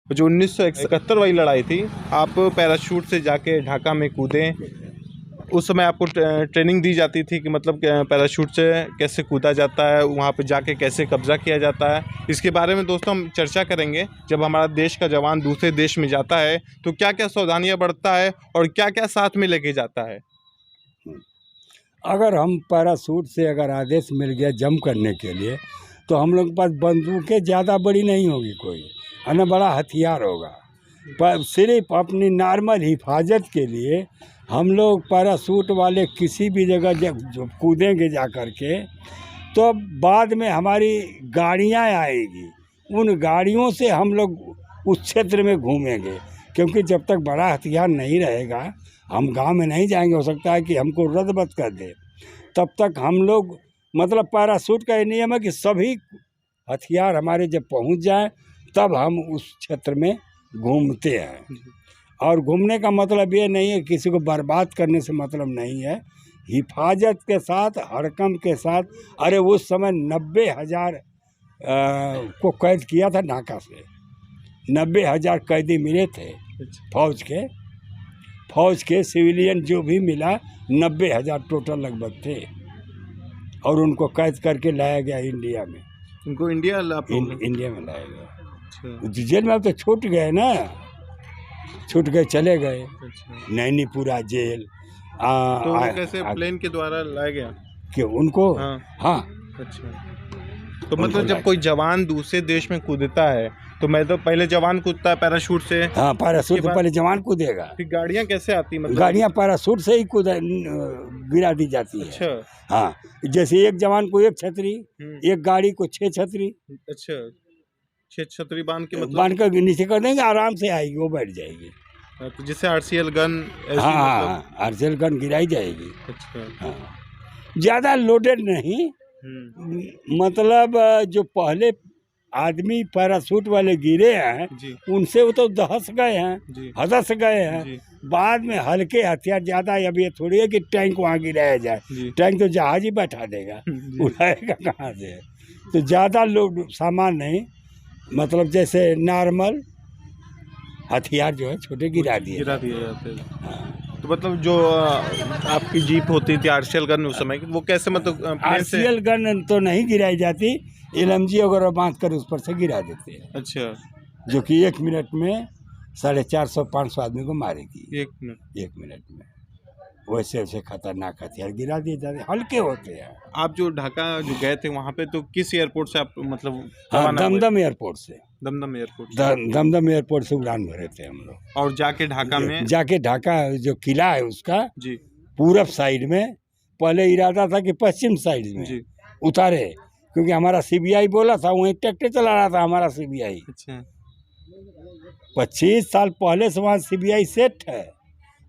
जो 1971 वाली लड़ाई थी, आप पैराशूट से जाके ढाका में कूदे। उस समय आपको ट्रेनिंग दी जाती थी कि मतलब पैराशूट से कैसे कूदा जाता है, वहाँ पे जाके कैसे कब्जा किया जाता है। इसके बारे में दोस्तों हम चर्चा करेंगे। जब हमारा देश का जवान दूसरे देश में जाता है तो क्या क्या सावधानियाँ बरतता है और क्या क्या साथ में लेके जाता है। अगर हम पैराशूट से अगर आदेश मिल गया जंप करने के लिए, तो हम लोग के पास बंदूकें ज़्यादा बड़ी नहीं होगी कोई, है ना, बड़ा हथियार होगा। पर सिर्फ अपनी नॉर्मल हिफाजत के लिए हम लोग पैराशूट वाले किसी भी जगह जब कूदेंगे जा कर के, तो बाद में हमारी गाड़ियाँ आएगी, उन गाड़ियों से हम लोग उस क्षेत्र में घूमेंगे। क्योंकि जब तक बड़ा हथियार नहीं रहेगा हम गांव में नहीं जाएंगे। हो सकता है कि हमको रद्द कर दे, तब तक हम लोग मतलब पैराशूट का ये नियम है कि सभी हथियार हमारे जब पहुंच जाए तब हम उस क्षेत्र में घूमते हैं। और घूमने का मतलब ये नहीं है किसी को बर्बाद करने से मतलब नहीं है, हिफाजत के साथ, हड़कंप के साथ। अरे उस समय 90,000 को कैद किया था ढाका से, 90,000 कैदी मिले थे फौज के सिविलियन जो भी मिला 90,000 टोटल लगभग थे, और उनको कैद करके लाया गया इंडिया में। उनको इंडिया इंडिया में लाया गया। जेल में अब तो छूट गए ना, छूट गए, चले गए नैनीपुरा जेल। तो कैसे प्लेन के द्वारा लाया गया कि उनको? हाँ। अच्छा, तो मतलब जब कोई जवान दूसरे देश में कूदता है तो मैं तो पहले जवान कूदता है पैराशूट से। हाँ, पैराशूट से पहले जवान कूदेगा। फिर गाड़ियाँ कैसे आती, मतलब गाड़ियाँ पैराशूट से ही गिरा दी जाती है। अच्छा। हाँ, जैसे एक जवान को एक छतरी, एक गाड़ी को 6 छतरी। अच्छा, 6 छतरी बांध के मतलब बांध कर नीचे कर देंगे, आराम से आएगी, वो बैठ जाएगी। तो जैसे आरसीएल गन। हाँ, आरसीएल गन गिराई जाएगी। अच्छा। हाँ, ज़्यादा लोडेड नहीं, मतलब जो पहले आदमी पैराशूट वाले गिरे हैं उनसे वो तो दहस गए हैं, हदस गए हैं। बाद में हल्के हथियार ज़्यादा, अब ये थोड़ी है कि टैंक वहाँ गिराया जाए, टैंक तो जहाज ही बैठा देगा, उड़ाएगा कहाँ से। तो ज़्यादा लोड सामान नहीं, मतलब जैसे नॉर्मल हथियार जो है छोटे गिरा दिए जाते हैं। तो मतलब जो आपकी जीप होती थी आरसीएल गन उस समय, वो कैसे, मतलब आरसीएल गन तो नहीं गिराई जाती, एलएमजी वगैरह बांध कर उस पर से गिरा देते हैं। अच्छा, जो कि 1 मिनट में 450-500 आदमी को मारेगी। 1 मिनट में वैसे वैसे खतरनाक हथियार गिरा दिए जाते हैं, हल्के होते हैं। आप जो ढाका जो गए थे वहाँ पे, तो किस एयरपोर्ट से आप मतलब? हाँ, दमदम एयरपोर्ट से। दमदम एयरपोर्ट से उड़ान भरे थे हम लोग। और जाके ढाका जो किला है उसका जी पूरब साइड में, पहले इरादा था कि पश्चिम साइड में उतारे, क्योंकि हमारा सीबीआई बोला था, वहीं ट्रैक्टर चला रहा था हमारा सीबीआई। अच्छा, 25 साल पहले से वहाँ सीबीआई सेट है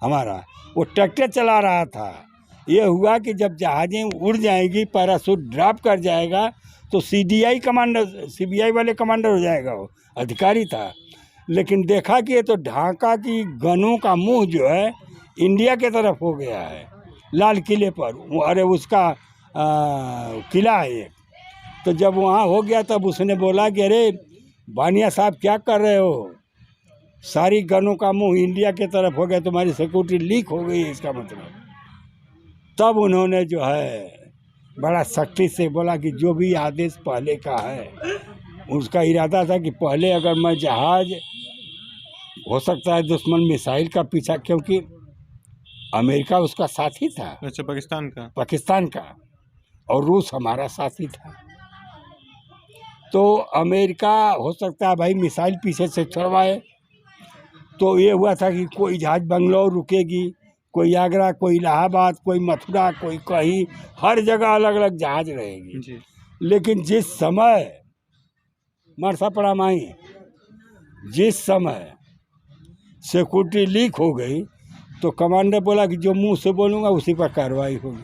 हमारा, वो ट्रैक्टर चला रहा था। ये हुआ कि जब जहाज़ें उड़ जाएंगी, पैराशूट ड्रॉप कर जाएगा, तो सीडीआई कमांडर, सीबीआई वाले कमांडर हो जाएगा, वो अधिकारी था। लेकिन देखा कि ये तो ढाका की गनों का मुंह जो है इंडिया के तरफ हो गया है, लाल किले पर। अरे उसका किला है एक। तो जब वहाँ हो गया तब उसने बोला कि अरे बानिया साहब क्या कर रहे हो, सारी गनों का मुंह इंडिया के तरफ हो गया, तुम्हारी सिक्योरिटी लीक हो गई है, इसका मतलब। तब उन्होंने जो है बड़ा सख्ती से बोला कि जो भी आदेश पहले का है, उसका इरादा था कि पहले अगर मैं जहाज, हो सकता है दुश्मन मिसाइल का पीछा, क्योंकि अमेरिका उसका साथी था। अच्छा, पाकिस्तान का, और रूस हमारा साथी था। तो अमेरिका हो सकता है भाई मिसाइल पीछे से छोड़वाए। तो ये हुआ था कि कोई जहाज बंगलौर रुकेगी, कोई आगरा, कोई इलाहाबाद, कोई मथुरा, कोई कहीं, हर जगह अलग अलग जहाज रहेगी। लेकिन जिस समय मरसा पड़ा माई, जिस समय सिक्योरिटी लीक हो गई, तो कमांडर बोला कि जो मुंह से बोलूँगा उसी पर कार्रवाई होगी।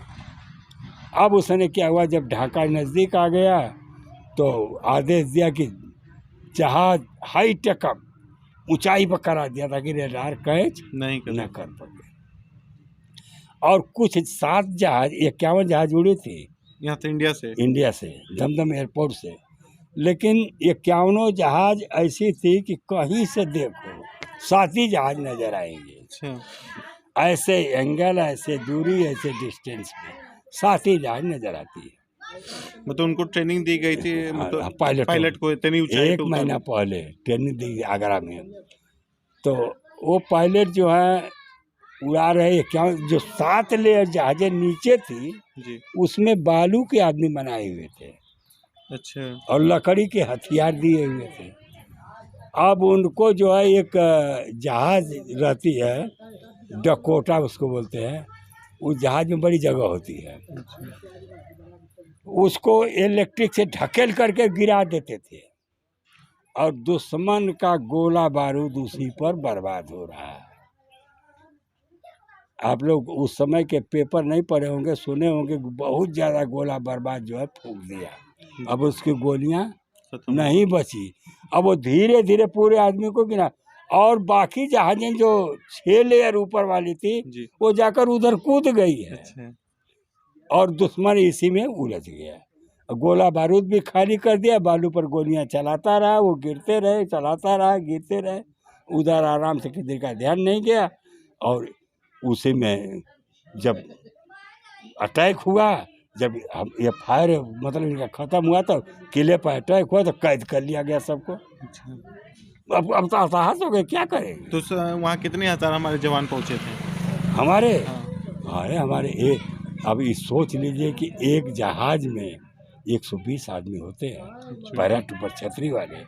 अब उसने क्या हुआ, जब ढाका नज़दीक आ गया तो आदेश दिया कि जहाज हाई टेकअप, ऊंचाई पर करा दिया था कि रेडार कैच नहीं कर पाए। और कुछ 7 जहाज, 51 जहाज उड़े थे यहाँ तो इंडिया से दमदम एयरपोर्ट से। लेकिन 51 जहाज ऐसी थी कि कहीं से देखो 7 ही जहाज नजर आएंगे। अच्छा। ऐसे एंगल, ऐसे दूरी, ऐसे डिस्टेंस में 7 ही जहाज नजर आती है। मतलब उनको ट्रेनिंग दी गई थी, मतलब पायलट को इतनी ऊंचाई एक पे महीना पहले ट्रेनिंग दी आगरा में। तो वो पायलट जो है उड़ा रहे, क्या जो 7 लेयर जहाजें नीचे थी जी। उसमें बालू के आदमी बनाए हुए थे। अच्छा। और लकड़ी के हथियार दिए हुए थे। अब उनको जो है एक जहाज रहती है, डकोटा उसको बोलते हैं, उस जहाज में बड़ी जगह होती है, उसको इलेक्ट्रिक से ढकेल करके गिरा देते थे और दुश्मन का गोला बारूद उसी पर बर्बाद हो रहा है। आप लोग उस समय के पेपर नहीं पढ़े होंगे, सुने होंगे, बहुत ज़्यादा गोला बर्बाद जो है फूंक दिया। अब उसकी गोलियां नहीं बची। अब वो धीरे धीरे पूरे आदमी को गिरा और बाकी जहाजें जो 6 लेयर ऊपर वाली थी वो जाकर उधर कूद गई है। अच्छा। और दुश्मन इसी में उलझ गया। गोला बारूद भी खाली कर दिया, बालू पर गोलियां चलाता रहा, वो गिरते रहे, चलाता रहा, गिरते रहे, उधर आराम से किसी का ध्यान नहीं गया। और उसी में जब अटैक हुआ, जब ये फायर मतलब इनका ख़त्म हुआ तो किले पर अटैक हुआ तो कैद कर लिया गया सबको। अब तो साहस हो गए, क्या करेंगे। तो वहाँ कितने हजार हमारे जवान पहुँचे थे? हमारे हमारे एक, अब ये सोच लीजिए कि एक जहाज में 120 आदमी होते हैं, पैराट ऊपर छतरी वाले,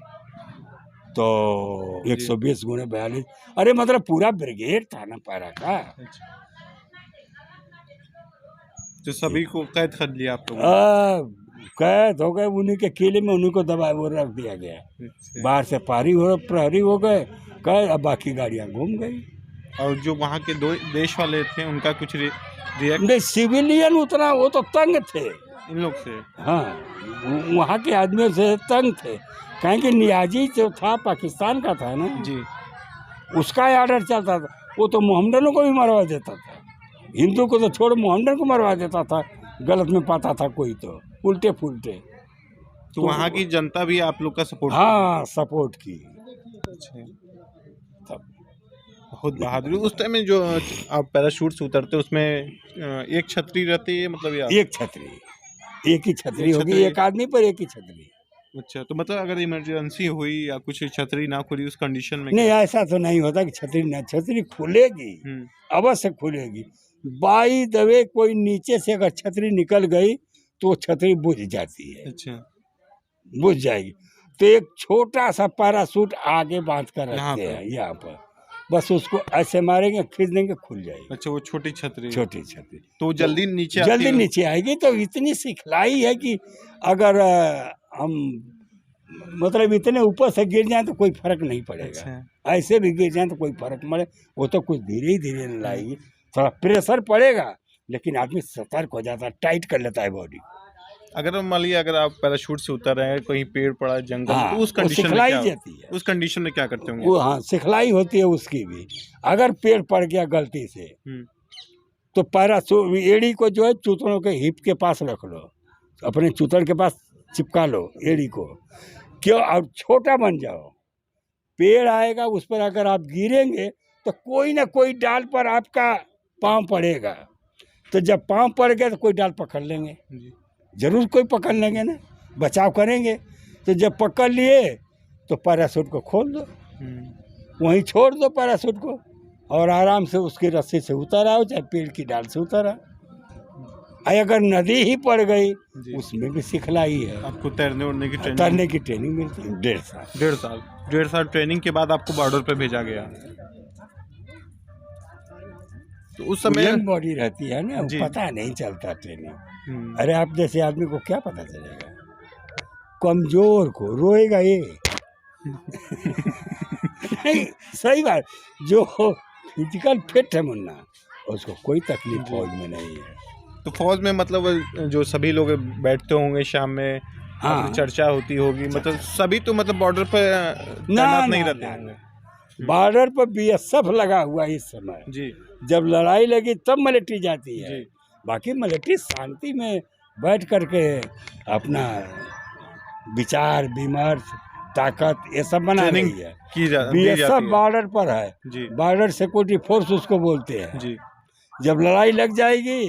तो 120 गुणे 42, अरे मतलब पूरा ब्रिगेड था ना पैरा का। तो सभी को कैद कर लिया आप लोगों? कैद हो गए, उन्हीं के किले में उन्हीं को दबा वो रख दिया गया। बाहर से प्रहरी हो गए कैद, अब बाकी गाड़ियाँ घूम गई। और जो वहाँ के दो देश वाले थे उनका कुछ रिएक्ट नहीं, सिविलियन उतना वो तो तंग थे इन लोग से। हाँ, वहाँ के आदमियों से तंग थे, कहीं कि नियाजी जो था पाकिस्तान का था ना जी, उसका आर्डर चलता था। वो तो मोहम्मदनों को भी मरवा देता था, हिंदू को तो छोड़ मोहम्मदन को मरवा देता था, गलत में पाता था कोई तो उल्टे फुलटे। तो वहाँ की जनता भी आप लोग का सपोर्ट? हाँ, सपोर्ट की। बहुत बहादुरी। उस टाइम में जो आप पैराशूट से उतरते उसमें एक छतरी रहती है, मतलब यार एक छतरी, एक ही छतरी होगी, एक आदमी पर एक ही छतरी। अच्छा, तो मतलब अगर इमरजेंसी हुई या कुछ छतरी ना खुली उस कंडीशन में? नहीं, ऐसा तो नहीं होता कि छतरी खुलेगी, अवश्य खुलेगी। बाई द वे कोई नीचे से अगर छतरी निकल गई तो छतरी बुझ जाती है। अच्छा, बुझ जाएगी तो एक छोटा सा पैराशूट आगे बांध कर रखते हैं यहाँ पर, बस उसको ऐसे मारेंगे, खींच देंगे, खुल जाएगी। अच्छा, वो छोटी छतरी तो जल्दी नीचे आएगी। तो इतनी सिखलाई है कि अगर हम मतलब इतने ऊपर से गिर जाए तो कोई फर्क नहीं पड़ेगा। अच्छा। ऐसे भी गिर जाए तो कोई फर्क पड़े, वो तो कुछ धीरे धीरे लाएगी, थोड़ा प्रेशर पड़ेगा लेकिन आदमी सतर्क हो जाता है, टाइट कर लेता है बॉडी। अगर मान लिया अगर आप पैराशूट से उतर रहे हैं, कहीं पेड़ पड़ा जंगल, हाँ, तो उस कंडीशन में क्या जाती है? उस कंडीशन में क्या करते होंगे? वो हाँ, सिखलाई होती है उसकी भी। अगर पेड़ पड़ गया गलती से तो पैराशूट एड़ी को जो है चूतड़ों के हिप के पास रख लो, अपने चूतड़ के पास चिपका लो एड़ी को, क्यों, और छोटा बन जाओ। पेड़ आएगा उस पर अगर आप गिरेंगे तो कोई ना कोई डाल पर आपका पाँव पड़ेगा, तो जब पाँव पड़ गया तो कोई डाल पकड़ लेंगे, जरूर कोई पकड़ लेंगे ना, बचाव करेंगे। तो जब पकड़ लिए तो पैराशूट को खोल दो, वहीं छोड़ दो पैराशूट को और आराम से उसकी रस्सी से उतर आओ, चाहे पेड़ की डाल से उतर आओ। अगर नदी ही पड़ गई उसमें भी सिखलाई है। आपको तैरने की ट्रेनिंग मिलती है। 1.5 साल ट्रेनिंग के बाद आपको बॉर्डर पे भेजा गया। तो उस समय बॉडी रहती है ना, पता नहीं चलता ट्रेनिंग। अरे आप जैसे आदमी को क्या पता चलेगा, कमजोर को रोएगा ये नहीं, सही बात। जो फिजिकल फिट है मुन्ना, उसको कोई तकलीफ फौज में नहीं है। तो फौज में मतलब जो सभी लोग बैठते होंगे शाम में, हाँ, चर्चा होती होगी, मतलब सभी तो मतलब बॉर्डर पर तैनात नहीं रहते होंगे। बॉर्डर पर बीएसएफ लगा हुआ इस समय जी, जब लड़ाई लगी तब मिलिट्री जाती है जी। बाकी मिलिट्री शांति में बैठ करके अपना विचार विमर्श ताकत ये सब बना ट्रेनिंग रही है। दी ये जाती सब है। बॉर्डर पर है, जी बॉर्डर सिक्योरिटी फोर्स उसको बोलते हैं। जी जब लड़ाई लग जाएगी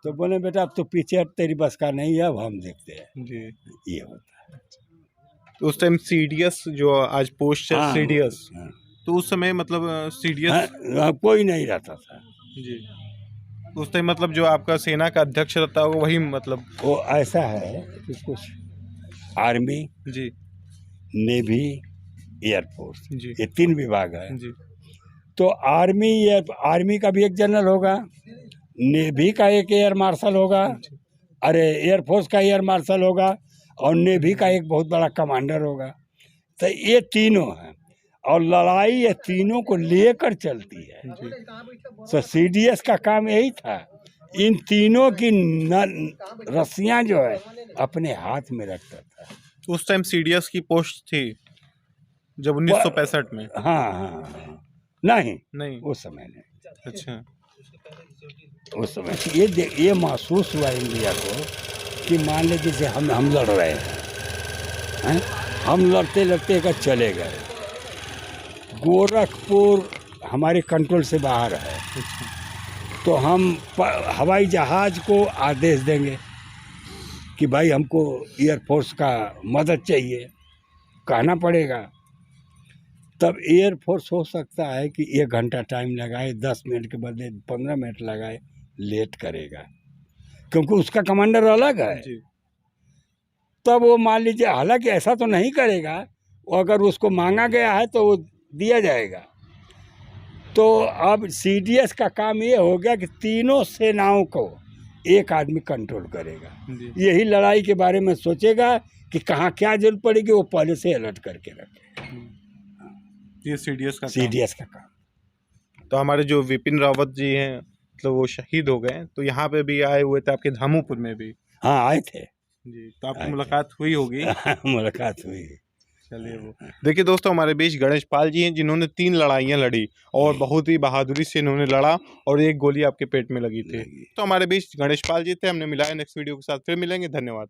तो बोले बेटा अब तो पीछे हट, तेरी बस का नहीं है, अब हम देखते हैं। जी। ये होता है। तो उस टाइम सीडीएस जो आज पोस्ट है हाँ, सीडीएस, हाँ, तो उस समय मतलब सीडीएस हाँ, कोई नहीं रहता था। जी, उस टाइम मतलब जो आपका सेना का अध्यक्ष रहता होगा वही मतलब। वो ऐसा है कि कुछ आर्मी, जी नेवी, एयरफोर्स, जी ये 3 विभाग है। जी तो आर्मी का भी एक जनरल होगा, नेवी का एक एयर मार्शल होगा, अरे एयरफोर्स का एयर मार्शल होगा, और नेवी का एक बहुत बड़ा कमांडर होगा। तो ये तीनों हैं और लड़ाई ये तीनों को लेकर चलती है। जी तो सीडीएस का काम यही था, इन तीनों की रस्सियां जो है अपने हाथ में रखता था। उस टाइम सीडीएस की पोस्ट थी जब 1965 में। हाँ हाँ हाँ, नहीं नहीं, उस समय नहीं। अच्छा उस समय ये महसूस हुआ इंडिया को कि मान लीजिए जैसे हम लड़ रहे हैं, हम लड़ते लड़ते अगर चले गए, गोरखपुर हमारे कंट्रोल से बाहर है, तो हम हवाई जहाज को आदेश देंगे कि भाई हमको एयरफोर्स का मदद चाहिए, कहना पड़ेगा। तब एयरफोर्स हो सकता है कि 1 घंटा टाइम लगाए, 10 मिनट के बदले 15 मिनट लगाए, लेट करेगा, क्योंकि उसका कमांडर अलग है। जी तब वो मान लीजिए, हालांकि ऐसा तो नहीं करेगा, वो अगर उसको मांगा गया है तो वो दिया जाएगा। तो अब सीडीएस का काम ये हो गया कि तीनों सेनाओं को एक आदमी कंट्रोल करेगा। जी यही लड़ाई के बारे में सोचेगा कि कहाँ क्या जरूरत पड़ेगी, वो पहले से अलर्ट करके रखे। ये सीडीएस का काम। सीडीएस का काम। तो हमारे जो विपिन रावत जी हैं मतलब वो शहीद हो गए, तो यहाँ पे भी आए हुए थे आपके धामूपुर में भी। हाँ आए थे। जी, तो आपकी आए थे। मुलाकात हुई होगी। मुलाकात हुई। चलिए वो देखिए दोस्तों, हमारे बीच गणेश पाल जी हैं जिन्होंने 3 लड़ाइयाँ लड़ी और बहुत ही बहादुरी से इन्होंने लड़ा और एक गोली आपके पेट में लगी थी। तो हमारे बीच गणेश पाल जी थे। हमने मिलाया नेक्स्ट वीडियो के साथ, फिर मिलेंगे। धन्यवाद।